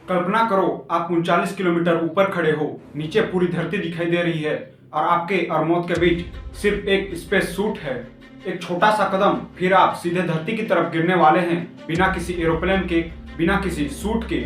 कल्पना करो आप 39 किलोमीटर ऊपर खड़े हो, नीचे पूरी धरती दिखाई दे रही है और आपके और मौत के बीच सिर्फ एक स्पेस सूट है। एक छोटा सा कदम, फिर आप सीधे धरती की तरफ गिरने वाले हैं, बिना किसी एरोप्लेन के, बिना किसी सूट के।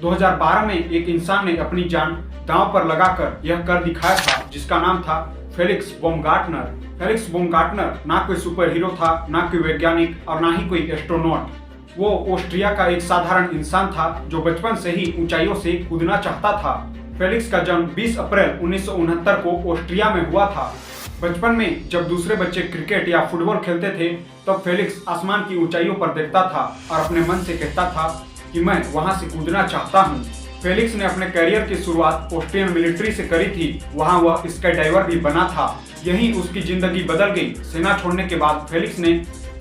2012 में एक इंसान ने अपनी जान दांव पर लगाकर यह कर दिखाया था, जिसका नाम था फेलिक्स बाumgartner। फेलिक्स बाumgartner ना कोई सुपर हीरो था, ना कोई वैज्ञानिक और ना ही कोई एस्ट्रोनॉट। वो ऑस्ट्रिया का एक साधारण इंसान था जो बचपन से ही ऊंचाइयों से कूदना चाहता था। फेलिक्स का जन्म 20 अप्रैल 1969 को ऑस्ट्रिया में हुआ था। बचपन में जब दूसरे बच्चे क्रिकेट या फुटबॉल खेलते थे, तब फेलिक्स आसमान की ऊंचाइयों पर देखता था और अपने मन से कहता था कि मैं वहां से कूदना चाहता हूं। फेलिक्स ने अपने करियर की शुरुआत ऑस्ट्रियन मिलिट्री से करी थी। वहां वह स्काई डाइवर भी बना था। यहीं उसकी जिंदगी बदल गई। सेना छोड़ने के बाद फेलिक्स ने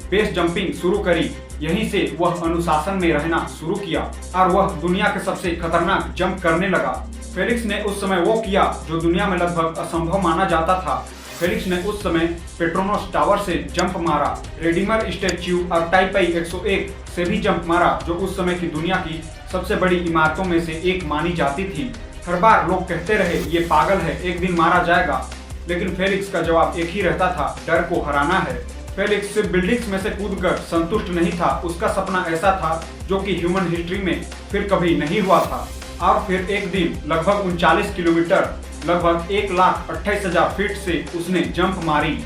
बेस जंपिंग शुरू करी। यहीं से वह अनुशासन में रहना शुरू किया और वह दुनिया के सबसे खतरनाक जंप करने लगा। फेलिक्स ने उस समय वो किया जो दुनिया में लगभग असंभव माना जाता था। फेलिक्स ने उस समय पेट्रोनस टावर से जंप मारा, रेडिमर स्टैच्यू और टाइपाई 101 से भी जंप मारा, जो उस समय की दुनिया की सबसे बड़ी इमारतों में से एक मानी जाती थी। हर बार लोग कहते रहे ये पागल है, एक दिन मारा जाएगा, लेकिन फेलिक्स का जवाब एक ही रहता था, डर को हराना है। फेलिक्स सिर्फ बिल्डिंग्स में से कूदकर संतुष्ट नहीं था। उसका सपना ऐसा था जो कि ह्यूमन हिस्ट्री में फिर कभी नहीं हुआ था। और फिर एक दिन लगभग 39 किलोमीटर, लगभग 1,28,000 फीट से उसने जंप मारी।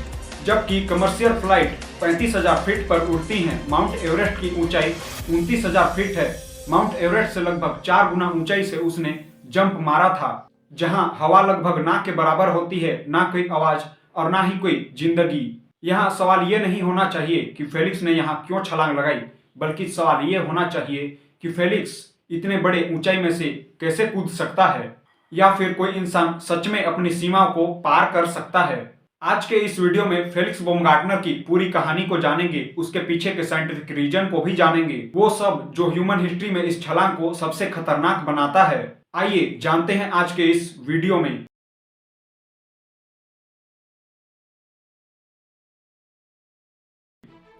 जबकि कमर्शियल फ्लाइट 35,000 फीट पर उड़ती हैं। माउंट एवरेस्ट की ऊंचाई 29,000 फीट है। माउंट एवरेस्ट से लगभग 4 गुना ऊंचाई से उसने जंप मारा था, जहां हवा लगभग ना के बराबर होती है, ना कोई आवाज और ना ही कोई जिंदगी। यहाँ सवाल ये नहीं होना चाहिए कि फेलिक्स ने यहाँ क्यों छलांग लगाई, बल्कि सवाल ये होना चाहिए कि फेलिक्स इतने बड़े ऊंचाई में से कैसे कूद सकता है, या फिर कोई इंसान सच में अपनी सीमाओं को पार कर सकता है। आज के इस वीडियो में फेलिक्स बाumgartner की पूरी कहानी को जानेंगे, उसके पीछे के साइंटिफिक रीजन को भी जानेंगे, वो सब जो ह्यूमन हिस्ट्री में इस छलांग को सबसे खतरनाक बनाता है। आइए जानते हैं आज के इस वीडियो में।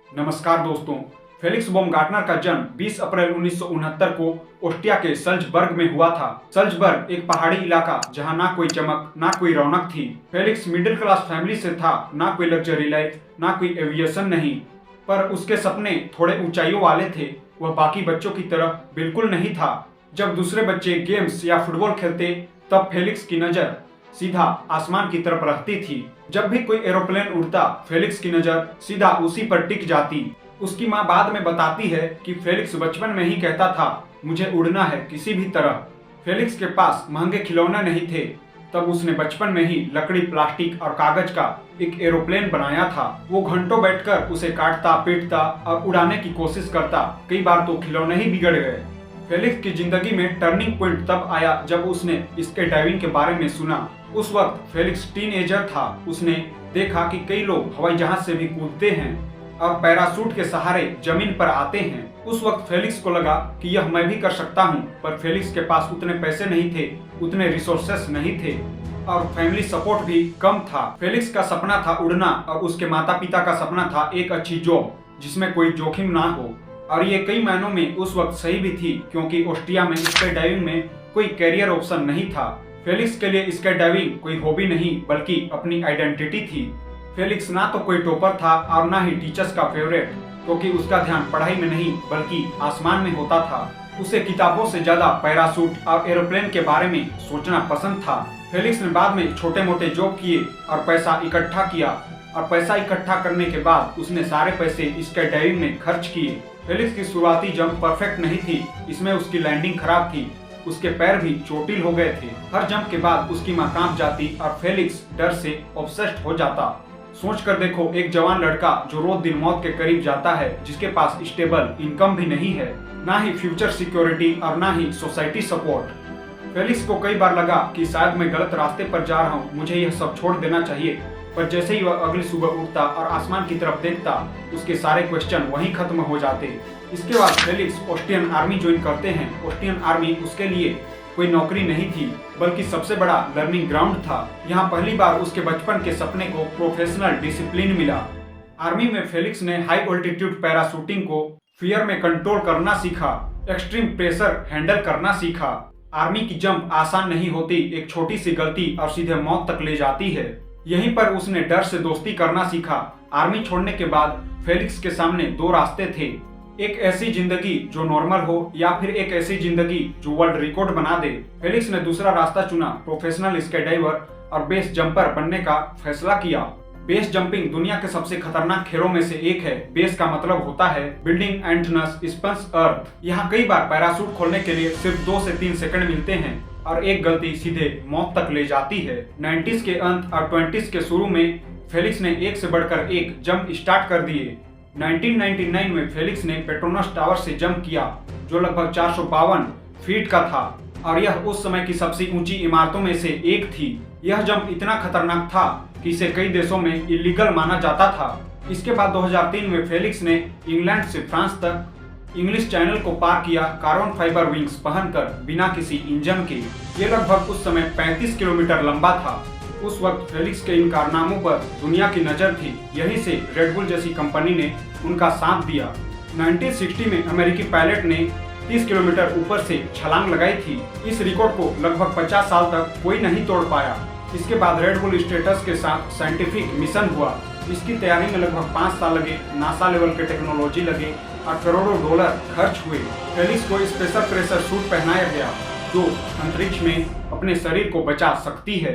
नमस्कार दोस्तों, फेलिक्स बाumgartner का जन्म 20 अप्रैल 1969 को ऑस्ट्रिया के सल्जबर्ग में हुआ था। सल्जबर्ग एक पहाड़ी इलाका जहां ना कोई चमक, ना कोई रौनक थी। फेलिक्स मिडिल क्लास फैमिली से था, ना कोई लग्जरी लाइफ, ना कोई एविएशन नहीं, पर उसके सपने थोड़े ऊंचाइयों वाले थे। वह बाकी बच्चों की तरह बिल्कुल नहीं था। जब दूसरे बच्चे गेम्स या फुटबॉल खेलते, तब फेलिक्स की नजर सीधा आसमान की तरफ रहती थी। जब भी कोई एरोप्लेन उड़ता, फेलिक्स की नजर सीधा उसी पर टिक जाती। उसकी माँ बाद में बताती है कि फेलिक्स बचपन में ही कहता था, मुझे उड़ना है किसी भी तरह। फेलिक्स के पास महंगे खिलौने नहीं थे, तब उसने बचपन में ही लकड़ी, प्लास्टिक और कागज का एक एरोप्लेन बनाया था। वो घंटों बैठकर उसे काटता, पीटता और उड़ाने की कोशिश करता। कई बार तो खिलौने ही बिगड़ गए। फेलिक्स की जिंदगी में टर्निंग पॉइंट तब आया जब उसने स्काई डाइविंग के बारे में सुना। उस वक्त फेलिक्स टीनएजर था। उसने देखा कि कई लोग हवाई जहाज से भी कूदते हैं और पैराशूट के सहारे जमीन पर आते हैं। उस वक्त फेलिक्स को लगा कि यह मैं भी कर सकता हूं, पर फेलिक्स के पास उतने पैसे नहीं थे, उतने रिसोर्सेस नहीं थे और फैमिली सपोर्ट भी कम था। फेलिक्स का सपना था उड़ना और उसके माता पिता का सपना था एक अच्छी जॉब जिसमें कोई जोखिम ना हो। और ये कई मायनों में उस वक्त सही भी थी, क्योंकि ऑस्ट्रिया में स्काई डाइविंग में कोई कैरियर ऑप्शन नहीं था। फेलिक्स के लिए स्काई डाइविंग कोई हॉबी नहीं, बल्कि अपनी आइडेंटिटी थी। फेलिक्स ना तो कोई टॉपर था और ना ही टीचर्स का फेवरेट, क्योंकि उसका ध्यान पढ़ाई में नहीं बल्कि आसमान में होता था। उसे किताबों से ज्यादा पैराशूट और एरोप्लेन के बारे में सोचना पसंद था। फेलिक्स ने बाद में छोटे मोटे जॉब किए और पैसा इकट्ठा किया, और पैसा इकट्ठा करने के बाद उसने सारे पैसे स्काई डाइविंग में खर्च किए। फेलिक्स की शुरुआती जंप परफेक्ट नहीं थी, इसमें उसकी लैंडिंग खराब थी, उसके पैर भी चोटिल हो गए थे। हर जंप के बाद उसकी मां कांप जाती और फेलिक्स डर से ऑब्सेस्ड हो जाता। सोच कर देखो, एक जवान लड़का जो रोज दिन मौत के करीब जाता है, जिसके पास स्टेबल इनकम भी नहीं है, ना ही फ्यूचर सिक्योरिटी और ना ही सोसाइटी सपोर्ट। फेलिक्स को कई बार लगा कि शायद मैं गलत रास्ते पर जा रहा हूँ, मुझे यह सब छोड़ देना चाहिए। पर जैसे ही वह अगली सुबह उठता और आसमान की तरफ देखता, उसके सारे क्वेश्चन वहीं खत्म हो जाते। इसके बाद फेलिक्स ऑस्ट्रियन आर्मी ज्वाइन करते हैं। ऑस्ट्रियन आर्मी उसके लिए कोई नौकरी नहीं थी, बल्कि सबसे बड़ा लर्निंग ग्राउंड था। यहाँ पहली बार उसके बचपन के सपने को प्रोफेशनल डिसिप्लिन मिला। आर्मी में फेलिक्स ने हाई ऑल्टीट्यूड पैराशूटिंग को फियर में कंट्रोल करना सीखा। एक्सट्रीम प्रेशर हैंडल करना सीखा। आर्मी की जंप आसान नहीं होती, एक छोटी सी गलती और सीधे मौत तक ले जाती है। यहीं पर उसने डर से दोस्ती करना सीखा। आर्मी छोड़ने के बाद फेलिक्स के सामने दो रास्ते थे, एक ऐसी जिंदगी जो नॉर्मल हो या फिर एक ऐसी जिंदगी जो वर्ल्ड रिकॉर्ड बना दे। फेलिक्स ने दूसरा रास्ता चुना, प्रोफेशनल स्काईडाइवर और बेस जंपर बनने का फैसला किया। बेस जंपिंग दुनिया के सबसे खतरनाक खेलों में से एक है। बेस का मतलब होता है बिल्डिंग एंटनस स्पंस अर्थ। यहाँ कई बार पैराशूट खोलने के लिए सिर्फ 2 से 3 सेकंड मिलते हैं और एक गलती सीधे मौत तक ले जाती है। 90s के अंत और 20s के शुरू में फेलिक्स ने एक से बढ़कर एक जंप स्टार्ट कर दिए। 1999 में फेलिक्स ने पेट्रोनस टावर से जंप किया जो लगभग 452 फीट का था और यह उस समय की सबसे ऊंची इमारतों में से एक थी। यह जंप इतना खतरनाक था कि इसे कई देशों में इलीगल माना जाता था। इसके बाद 2003 में फेलिक्स ने इंग्लैंड से फ्रांस तक इंग्लिश चैनल को पार किया कार्बन फाइबर विंग्स पहनकर बिना किसी इंजन के। ये लगभग उस समय 35 किलोमीटर लंबा था। उस वक्त फेलिक्स के इन कारनामों पर दुनिया की नजर थी, यहीं से रेड बुल जैसी कंपनी ने उनका साथ दिया। 1960 में अमेरिकी पायलट ने 30 किलोमीटर ऊपर से छलांग लगाई थी। इस रिकॉर्ड को लगभग 50 साल तक कोई नहीं तोड़ पाया। इसके बाद रेड बुल स्टेटस के साथ साइंटिफिक मिशन हुआ। इसकी तैयारी में लगभग 5 साल लगे, नासा लेवल के टेक्नोलॉजी लगे और करोड़ों डॉलर खर्च हुए। फेलिक्स को स्पेशल प्रेशर सूट पहनाया गया जो अंतरिक्ष में अपने शरीर को बचा सकती है,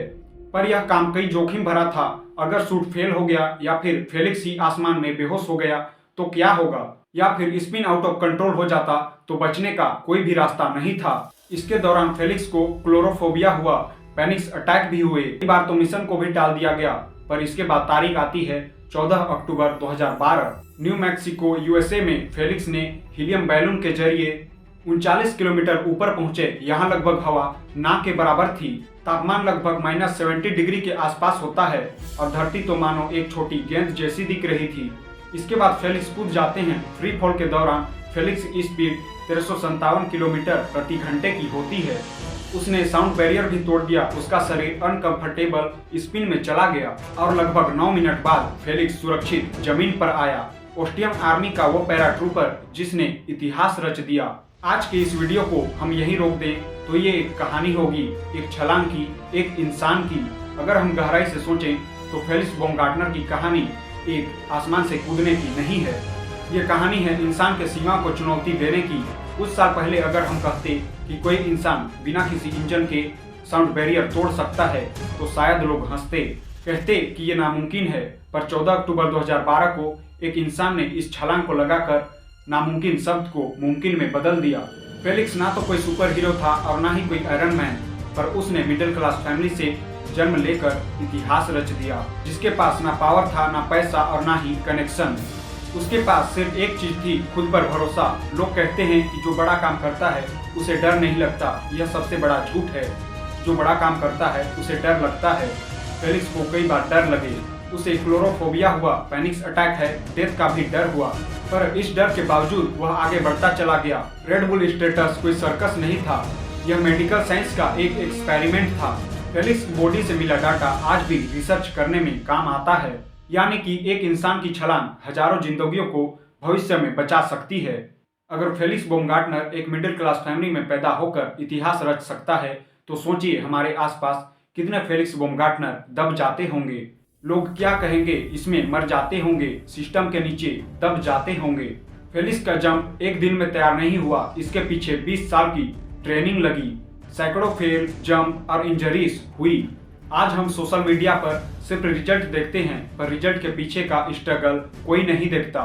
पर यह काम कई जोखिम भरा था। अगर सूट फेल हो गया या फिर फेलिक्स ही आसमान में बेहोश हो गया तो क्या होगा, या फिर स्पिन आउट ऑफ कंट्रोल हो जाता तो बचने का कोई भी रास्ता नहीं था। इसके दौरान फेलिक्स को क्लोरोफोबिया हुआ, पैनिक अटैक भी हुए। कई बार तो मिशन को भी टाल दिया गया, पर इसके बाद तारीख आती है 14 अक्टूबर 2012। न्यू मैक्सिको यूएसए में फेलिक्स ने हीलियम बैलून के जरिए 39 किलोमीटर ऊपर पहुंचे। यहाँ लगभग हवा ना के बराबर थी। तापमान लगभग -70 डिग्री के आसपास होता है और धरती तो मानो एक छोटी गेंद जैसी दिख रही थी। इसके बाद फेलिक्स कूद जाते हैं। फ्री फॉल के दौरान फेलिक्स की स्पीड 1357 किलोमीटर प्रति घंटे की होती है। उसने साउंड बैरियर भी तोड़ दिया। उसका शरीर अनकंफर्टेबल स्पिन में चला गया और लगभग 9 मिनट बाद फेलिक्स सुरक्षित जमीन पर आया। ऑस्ट्रियन आर्मी का वो पैराट्रूपर जिसने इतिहास रच दिया। आज के इस वीडियो को हम यहीं रोक दें तो ये एक कहानी होगी, एक छलांग की, एक इंसान की। अगर हम गहराई से सोचें तो फेलिक्स बॉमगार्टनर की कहानी एक आसमान से कूदने की नहीं है। ये कहानी है इंसान के सीमा को चुनौती देने की। कुछ साल पहले अगर हम कहते कि कोई इंसान बिना किसी इंजन के साउंड बैरियर तोड़ सकता है तो शायद लोग हंसते, कहते कि ये नामुमकिन है। पर 14 अक्टूबर 2012 को एक इंसान ने इस छलांग को लगाकर नामुमकिन शब्द को मुमकिन में बदल दिया। फेलिक्स ना तो कोई सुपर हीरो था और ना ही कोई आयरन मैन, पर उसने मिडिल क्लास फैमिली से जन्म लेकर इतिहास रच दिया, जिसके पास ना पावर था, ना पैसा और ना ही कनेक्शन। उसके पास सिर्फ एक चीज थी, खुद पर भरोसा। लोग कहते हैं कि जो बड़ा काम करता है उसे डर नहीं लगता। यह सबसे बड़ा झूठ है। जो बड़ा काम करता है उसे डर लगता है। फेलिक्स को कई बार डर लगे। उसे क्लोरोफोबिया हुआ, पैनिक अटैक है, डेथ का भी डर हुआ, पर इस डर के बावजूद वह आगे बढ़ता चला गया। रेड बुल स्टेटस कोई सर्कस नहीं था, यह मेडिकल साइंस का एक एक्सपेरिमेंट था। फेलिक्स की बॉडी से मिला डाटा आज भी रिसर्च करने में काम आता है। यानी कि एक इंसान की छलांग हजारों जिंदगियों को भविष्य में बचा सकती है। अगर फेलिक्स बॉमगार्टनर एक मिडिल क्लास फैमिली में पैदा होकर इतिहास रच सकता है तो सोचिए हमारे आसपास कितने फेलिक्स बॉमगार्टनर दब जाते होंगे। लोग क्या कहेंगे, इसमें मर जाते होंगे, सिस्टम के नीचे दब जाते होंगे। फेलिक्स का जंप एक दिन में तैयार नहीं हुआ, इसके पीछे 20 साल की ट्रेनिंग लगी। सैकड़ों फेल, जंप और इंजरीज हुई। आज हम सोशल मीडिया पर सिर्फ रिजल्ट देखते हैं, पर रिजल्ट के पीछे का स्ट्रगल कोई नहीं देखता।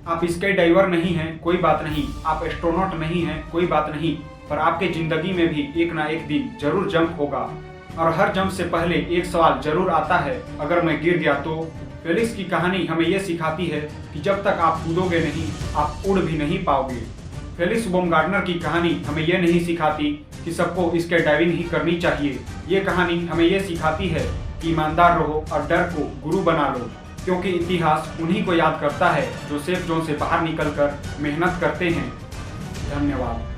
आप स्काई डाइवर नहीं हैं, कोई बात नहीं। आप एस्ट्रोनॉट नहीं हैं, कोई बात नहीं, पर आपके जिंदगी में भी एक ना एक दिन जरूर जंप होगा और हर जंप से पहले एक सवाल जरूर आता है, अगर मैं गिर गया तो। फेलिक्स की कहानी हमें यह सिखाती है कि जब तक आप कूदोगे नहीं, आप उड़ भी नहीं पाओगे। फेलिक्स बॉमगार्टनर की कहानी हमें यह नहीं सिखाती कि सबको स्काई डाइविंग ही करनी चाहिए। ये कहानी हमें यह सिखाती है कि ईमानदार रहो और डर को गुरु बना लो, क्योंकि इतिहास उन्हीं को याद करता है जो सेफ जोन से बाहर निकलकर मेहनत करते हैं। धन्यवाद।